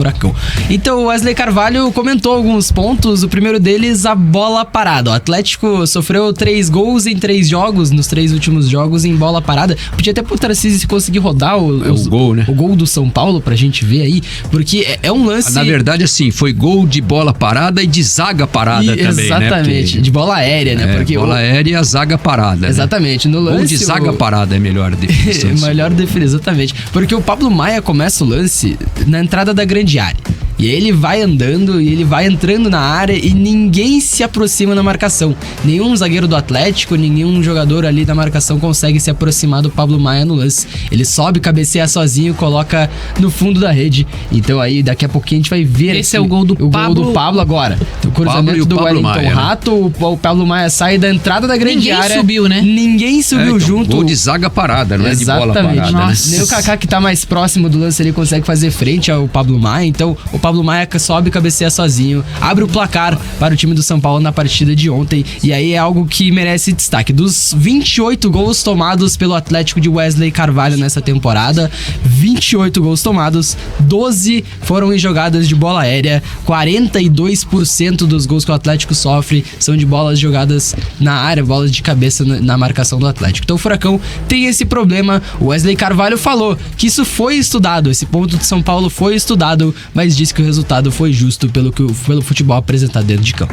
Furacão. Então o Wesley Carvalho comentou alguns pontos. O primeiro deles, a bola parada. O Atlético sofreu 3 gols em 3 jogos, nos 3 últimos jogos em bola parada. Podia até pro Tarcísio se conseguir rodar o gol, né? O gol do São Paulo pra gente ver aí, porque é um lance... Na verdade, assim, foi gol de bola parada e de zaga parada também, exatamente, né? Exatamente, de bola aérea, né? Porque bola aérea e a zaga parada. Exatamente, né? No lance... Gol de zaga parada é melhor definição. Melhor definição, exatamente. Porque o Pablo Maia começa o lance na entrada da grande área. E aí ele vai andando e ele vai entrando na área e ninguém se aproxima na marcação. Nenhum zagueiro do Atlético, nenhum jogador ali da marcação consegue se aproximar do Pablo Maia no lance. Ele sobe, cabeceia sozinho, coloca no fundo da rede. Então aí daqui a pouquinho a gente vai ver... Esse é o gol do Pablo. Gol do Pablo agora. O cruzamento do Wellington Maia, Rato, o Pablo Maia sai da entrada da grande área. Ninguém subiu, né? Ninguém subiu junto. Gol de zaga parada, não é de bola parada. Nossa. Né? Nem o Kaká, que tá mais próximo do lance, ele consegue fazer frente ao Pablo Maia. Então o Pablo Maia sobe, cabeceia sozinho, abre o placar para o time do São Paulo na partida de ontem. E aí é algo que merece destaque. Dos 28 gols tomados pelo Atlético de Wesley Carvalho nessa temporada, 28 gols tomados, 12 foram em jogadas de bola aérea, 42% dos gols que o Atlético sofre são de bolas jogadas na área, bolas de cabeça na marcação do Atlético. Então o Furacão tem esse problema. O Wesley Carvalho falou que isso foi estudado, esse ponto de São Paulo foi estudado, mas disse que o resultado foi justo pelo futebol apresentado dentro de campo.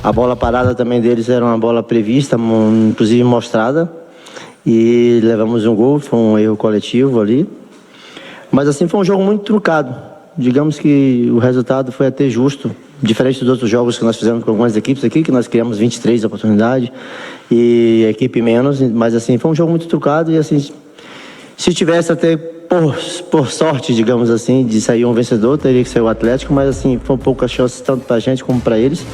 A bola parada também deles era uma bola prevista, inclusive mostrada, e levamos um gol, foi um erro coletivo ali. Mas assim, foi um jogo muito truncado. Digamos que o resultado foi até justo, diferente dos outros jogos que nós fizemos com algumas equipes aqui, que nós criamos 23 oportunidades e a equipe menos, mas assim, foi um jogo muito truncado e assim, se tivesse até por sorte, digamos assim, de sair um vencedor, teria que ser o Atlético, mas assim, foi poucas chances tanto pra gente como pra eles.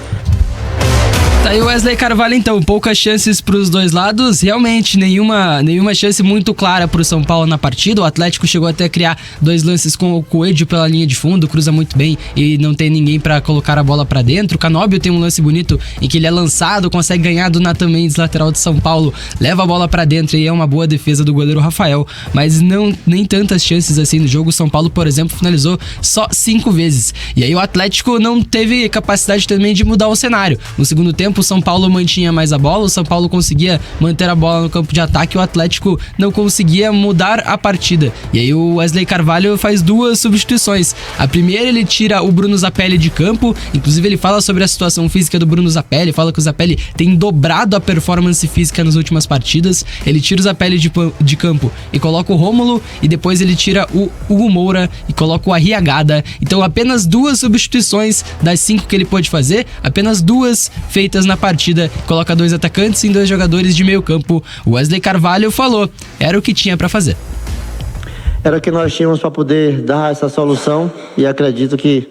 Tá aí o Wesley Carvalho, então, poucas chances pros dois lados, realmente nenhuma chance muito clara pro São Paulo na partida. O Atlético chegou até a criar 2 lances com o Coelho pela linha de fundo, cruza muito bem e não tem ninguém pra colocar a bola pra dentro. O Canóbio tem um lance bonito em que ele é lançado, consegue ganhar do Nathan Mendes, lateral de São Paulo, leva a bola pra dentro e é uma boa defesa do goleiro Rafael, mas nem tantas chances assim no jogo. O São Paulo, por exemplo, finalizou só 5 vezes. E aí o Atlético não teve capacidade também de mudar o cenário. No segundo tempo, o São Paulo mantinha mais a bola, o São Paulo conseguia manter a bola no campo de ataque, o Atlético não conseguia mudar a partida. E aí o Wesley Carvalho faz 2 substituições. A primeira, ele tira o Bruno Zapelli de campo, inclusive ele fala sobre a situação física do Bruno Zapelli, fala que o Zapelli tem dobrado a performance física nas últimas partidas. Ele tira o Zapelli de campo e coloca o Rômulo, e depois ele tira o Hugo Moura e coloca o Arriagada. Então apenas 2 substituições das 5 que ele pôde fazer, apenas 2 feitas na partida, coloca 2 atacantes e 2 jogadores de meio campo. O Wesley Carvalho falou, era o que tinha para fazer. Era o que nós tínhamos para poder dar essa solução e acredito que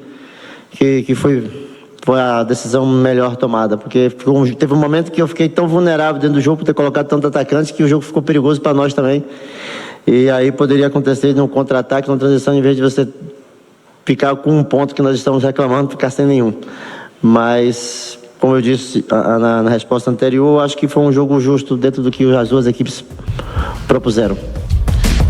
foi a decisão melhor tomada, porque teve um momento que eu fiquei tão vulnerável dentro do jogo por ter colocado tanto atacante que o jogo ficou perigoso para nós também. E aí poderia acontecer num contra-ataque, numa transição, em vez de você ficar com um ponto que nós estamos reclamando, ficar sem nenhum. Mas, como eu disse na resposta anterior, acho que foi um jogo justo dentro do que as 2 equipes propuseram.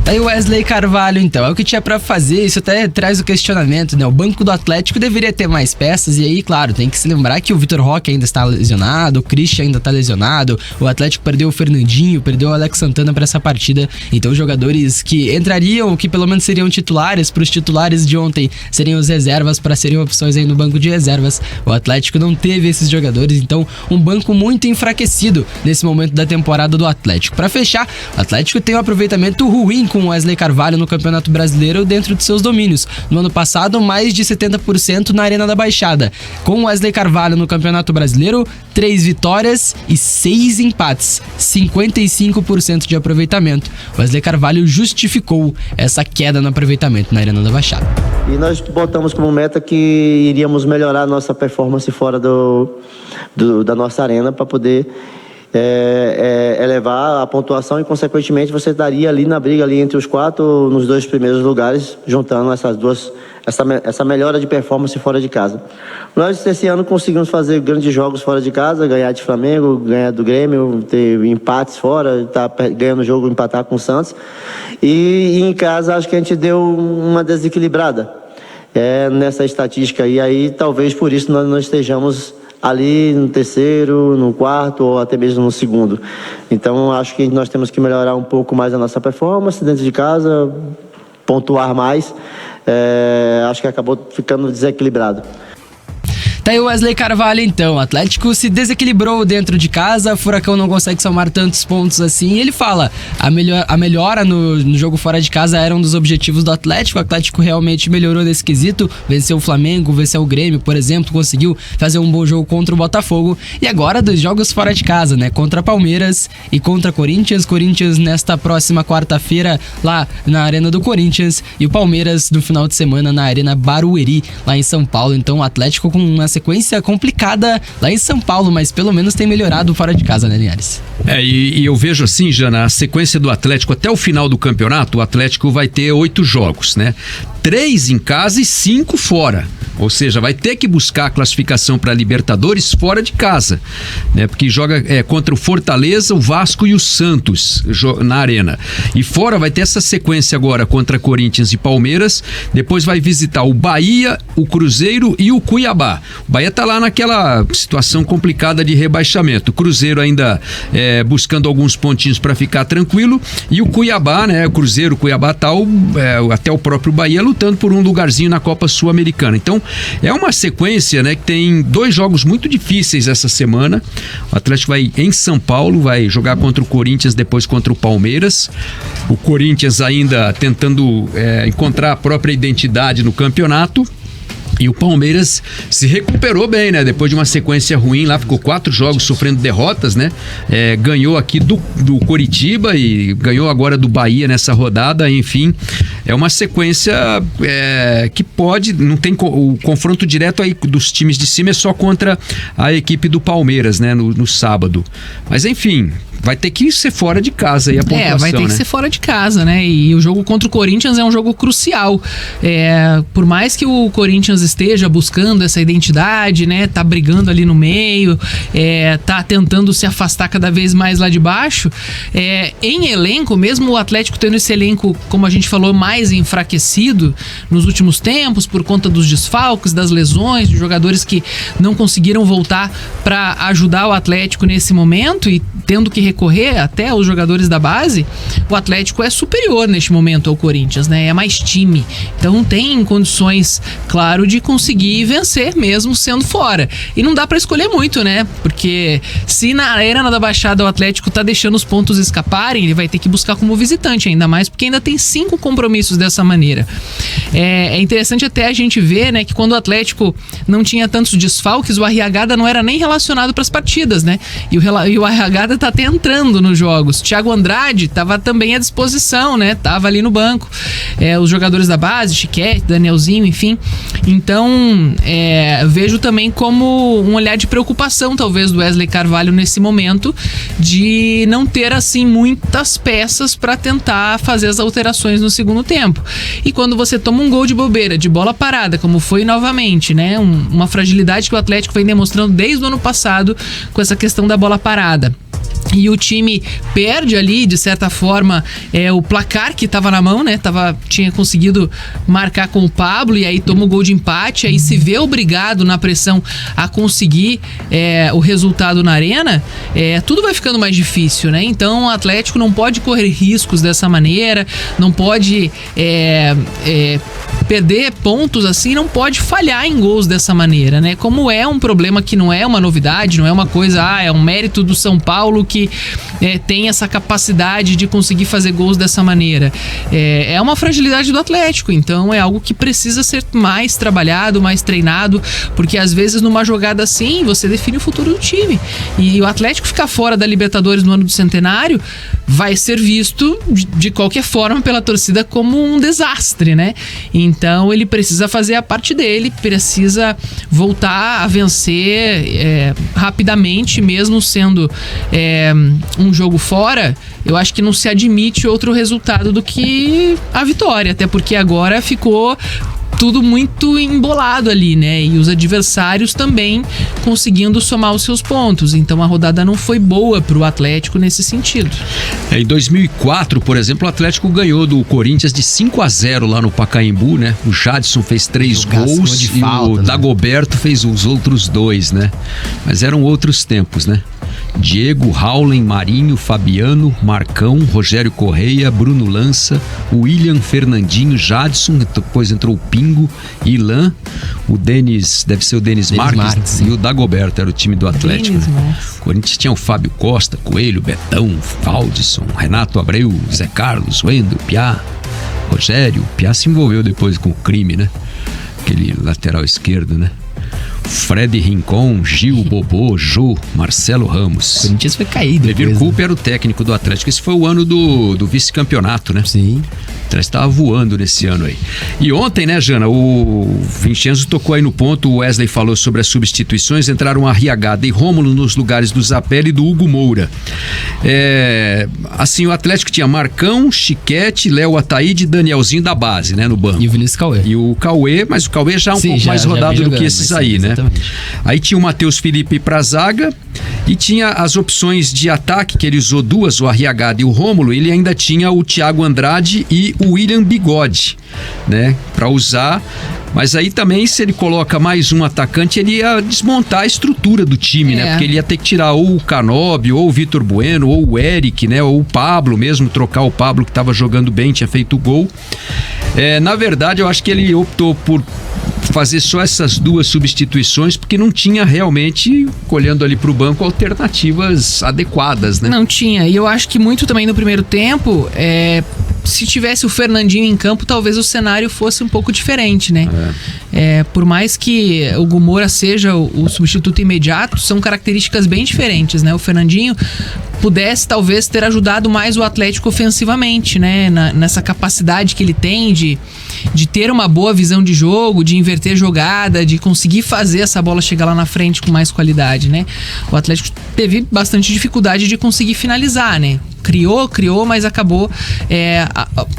Aí o Wesley Carvalho, então, é o que tinha pra fazer. Isso até traz o questionamento, né? O banco do Atlético deveria ter mais peças. E aí, claro, tem que se lembrar que o Vitor Roque ainda está lesionado, o Christian ainda tá lesionado, o Atlético perdeu o Fernandinho, perdeu o Alex Santana pra essa partida. Então jogadores que entrariam, que pelo menos seriam titulares, pros titulares de ontem seriam os reservas, para serem opções aí no banco de reservas. O Atlético não teve esses jogadores, então um banco muito enfraquecido nesse momento da temporada do Atlético. Pra fechar, o Atlético tem um aproveitamento ruim com o Wesley Carvalho no Campeonato Brasileiro dentro de seus domínios. No ano passado, mais de 70% na Arena da Baixada. Com o Wesley Carvalho no Campeonato Brasileiro, 3 vitórias e 6 empates, 55% de aproveitamento. Wesley Carvalho justificou essa queda no aproveitamento na Arena da Baixada. E nós botamos como meta que iríamos melhorar a nossa performance fora da nossa arena para poder elevar a pontuação e, consequentemente, você estaria ali na briga ali entre os 4 nos 2 primeiros lugares, juntando essa melhora de performance fora de casa. Nós, esse ano, conseguimos fazer grandes jogos fora de casa, ganhar de Flamengo, ganhar do Grêmio, ter empates fora, tá ganhando o jogo, empatar com o Santos. E em casa, acho que a gente deu uma desequilibrada. nessa estatística aí talvez por isso nós não estejamos ali no terceiro, no quarto ou até mesmo no segundo. Então acho que nós temos que melhorar um pouco mais a nossa performance dentro de casa, pontuar mais. Acho que acabou ficando desequilibrado. Tá aí o Wesley Carvalho então, o Atlético se desequilibrou dentro de casa, Furacão não consegue somar tantos pontos assim, e ele fala, a melhora no jogo fora de casa era um dos objetivos do Atlético, o Atlético realmente melhorou nesse quesito, venceu o Flamengo, venceu o Grêmio, por exemplo, conseguiu fazer um bom jogo contra o Botafogo, e agora 2 jogos fora de casa, né, contra Palmeiras e contra Corinthians nesta próxima quarta-feira lá na Arena do Corinthians, e o Palmeiras no final de semana na Arena Barueri, lá em São Paulo. Então o Atlético com uma sequência complicada lá em São Paulo, mas pelo menos tem melhorado fora de casa, né, Linhares? E eu vejo assim, Jana, a sequência do Atlético até o final do campeonato, o Atlético vai ter 8 jogos, né? 3 em casa e 5 fora. Ou seja, vai ter que buscar a classificação para Libertadores fora de casa, né? Porque joga contra o Fortaleza, o Vasco e o Santos na Arena. E fora vai ter essa sequência agora contra Corinthians e Palmeiras. Depois vai visitar o Bahia, o Cruzeiro e o Cuiabá. O Bahia tá lá naquela situação complicada de rebaixamento. O Cruzeiro ainda buscando alguns pontinhos para ficar tranquilo. E o Cuiabá, né? O Cruzeiro, o Cuiabá até o próprio Bahia lutando por um lugarzinho na Copa Sul-Americana. Então, é uma sequência, né, que tem 2 jogos muito difíceis essa semana. O Atlético vai em São Paulo, vai jogar contra o Corinthians, depois contra o Palmeiras. O Corinthians ainda tentando encontrar a própria identidade no campeonato. E o Palmeiras se recuperou bem, né? Depois de uma sequência ruim lá, ficou 4 jogos sofrendo derrotas, né? Ganhou aqui do Coritiba e ganhou agora do Bahia nessa rodada, enfim. É uma sequência que pode, não tem o confronto direto aí dos times de cima, é só contra a equipe do Palmeiras, né? No sábado. Mas enfim, vai ter que ser fora de casa aí a pontuação, vai ter que ser fora de casa, né? E o jogo contra o Corinthians é um jogo crucial. Por mais que o Corinthians esteja buscando essa identidade, né? Tá brigando ali no meio, tá tentando se afastar cada vez mais lá de baixo. Em elenco, mesmo o Atlético tendo esse elenco, como a gente falou, mais enfraquecido nos últimos tempos, por conta dos desfalques, das lesões, de jogadores que não conseguiram voltar para ajudar o Atlético nesse momento e tendo que recorrer até aos jogadores da base, o Atlético é superior neste momento ao Corinthians, né? É mais time. Então tem condições, claro, de conseguir vencer mesmo sendo fora. E não dá pra escolher muito, né? Porque se na Arena da Baixada o Atlético tá deixando os pontos escaparem, ele vai ter que buscar como visitante, ainda mais porque ainda tem 5 compromissos dessa maneira. É interessante até a gente ver, né, que quando o Atlético não tinha tantos desfalques, o Arriagada não era nem relacionado pras partidas, né? E o Arriagada tá até entrando nos jogos. Thiago Andrade estava também à disposição, né? Tava ali no banco. Os jogadores da base, Chiquete, Danielzinho, enfim. Então, vejo também como um olhar de preocupação, talvez, do Wesley Carvalho nesse momento, de não ter, assim, muitas peças para tentar fazer as alterações no segundo tempo. E quando você toma um gol de bobeira, de bola parada, como foi novamente, né? Uma fragilidade que o Atlético vem demonstrando desde o ano passado com essa questão da bola parada. E o time perde ali, de certa forma, o placar que estava na mão, né? Tinha conseguido marcar com o Pablo e aí toma o gol de empate, aí se vê obrigado na pressão a conseguir o resultado na arena, tudo vai ficando mais difícil, né? Então o Atlético não pode correr riscos dessa maneira, não pode perder pontos assim, não pode falhar em gols dessa maneira, né? Como é um problema que não é uma novidade, não é uma coisa, é um mérito do São Paulo que tem essa capacidade de conseguir fazer gols dessa maneira. É uma fragilidade do Atlético, então é algo que precisa ser mais trabalhado, mais treinado, porque às vezes numa jogada assim você define o futuro do time. E o Atlético ficar fora da Libertadores no ano do Centenário vai ser visto de qualquer forma pela torcida como um desastre, né? Então ele precisa fazer a parte dele, precisa voltar a vencer rapidamente, mesmo sendo um jogo fora. Eu acho que não se admite outro resultado do que a vitória, até porque agora ficou tudo muito embolado ali, né? E os adversários também conseguindo somar os seus pontos. Então a rodada não foi boa pro Atlético nesse sentido. Em 2004, por exemplo, o Atlético ganhou do Corinthians de 5-0 lá no Pacaembu, né? O Jadson fez 3 gols de e falta, o né? Dagoberto fez os outros 2, né? Mas eram outros tempos, né? Diego, Raulen, Marinho, Fabiano, Marcão, Rogério Correia, Bruno Lança, William, Fernandinho, Jadson, depois entrou o Pingo, Ilan, o Denis, deve ser o Denis Marques, e o Dagoberto era o time do Atlético. Denis Marques. O Corinthians tinha o Fábio Costa, Coelho, Betão, Faldisson, Renato Abreu, Zé Carlos, Wendel, Piá, Rogério. Piá se envolveu depois com o crime, né? Aquele lateral esquerdo, né? Fred Rincon, Gil, Bobô, Jô, Marcelo O Ramos. Corinthians foi caído. Levir depois, né? Coupe era o técnico do Atlético. Esse foi o ano do vice-campeonato, né? Sim. O Atlético estava voando nesse ano aí. E ontem, né, Jana, o Vincenzo tocou aí no ponto, o Wesley falou sobre as substituições, entraram Arriagada e Rômulo nos lugares do Zapelli e do Hugo Moura. Assim, o Atlético tinha Marcão, Chiquete, Léo Ataíde e Danielzinho da base, né, no banco. E o Vinícius Cauê. E o Cauê, mas o Cauê já Sim, pouco mais já rodado vem do jogando, que esses mas aí, sim, né? exatamente. Aí tinha o Matheus Felipe pra zaga e tinha as opções de ataque, que ele usou 2, o Arriagada e o Rômulo. Ele ainda tinha o Thiago Andrade e o William Bigode, né, pra usar. Mas aí também, se ele coloca mais um atacante, ele ia desmontar a estrutura do time, né? Porque ele ia ter que tirar ou o Canóbio, ou o Vitor Bueno, ou o Eric, né? Ou o Pablo mesmo, trocar o Pablo que estava jogando bem, tinha feito o gol. Na verdade, eu acho que ele optou por fazer só essas 2 substituições, porque não tinha realmente, olhando ali pro banco, alternativas adequadas, né? Não tinha. E eu acho que muito também no primeiro tempo, se tivesse o Fernandinho em campo, talvez o cenário fosse um pouco diferente, né? Por mais que o Hugo Moura seja o substituto imediato, são características bem diferentes, né? O Fernandinho pudesse talvez ter ajudado mais o Atlético ofensivamente, né? Nessa capacidade que ele tem de ter uma boa visão de jogo, de inverter jogada, de conseguir fazer essa bola chegar lá na frente com mais qualidade, né? O Atlético teve bastante dificuldade de conseguir finalizar, né? Criou, mas acabou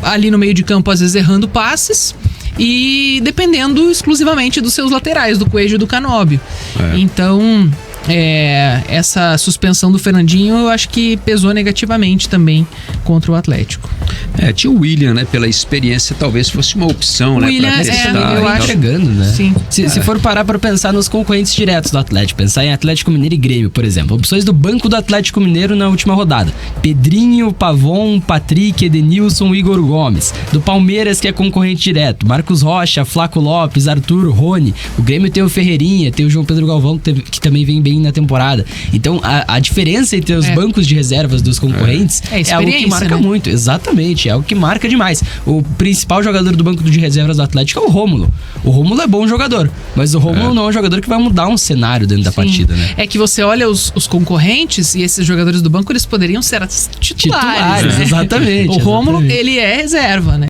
ali no meio de campo, às vezes errando passes e dependendo exclusivamente dos seus laterais, do Coelho e do Canóbio. Então, essa suspensão do Fernandinho eu acho que pesou negativamente também contra o Atlético. Tinha o William, né? Pela experiência, talvez fosse uma opção, né? William, pra testar, eu e acho. tal. Chegando, né? Sim. Se for parar pra pensar nos concorrentes diretos do Atlético, pensar em Atlético Mineiro e Grêmio, por exemplo. Opções do banco do Atlético Mineiro na última rodada: Pedrinho, Pavon, Patrick, Edenilson, Igor Gomes. Do Palmeiras, que é concorrente direto: Marcos Rocha, Flaco Lopes, Arthur, Rony. O Grêmio tem o Ferreirinha, tem o João Pedro Galvão, que também vem bem na temporada. Então, a diferença entre os bancos de reservas dos concorrentes é algo que marca, né? muito. Exatamente, é algo que marca demais. O principal jogador do banco de reservas do Atlético é o Rômulo. O Rômulo é bom jogador, mas o Rômulo não é um jogador que vai mudar um cenário dentro da partida, né? É que você olha os concorrentes e esses jogadores do banco, eles poderiam ser titulares, né? Exatamente. O Rômulo, exatamente. ele é reserva, né?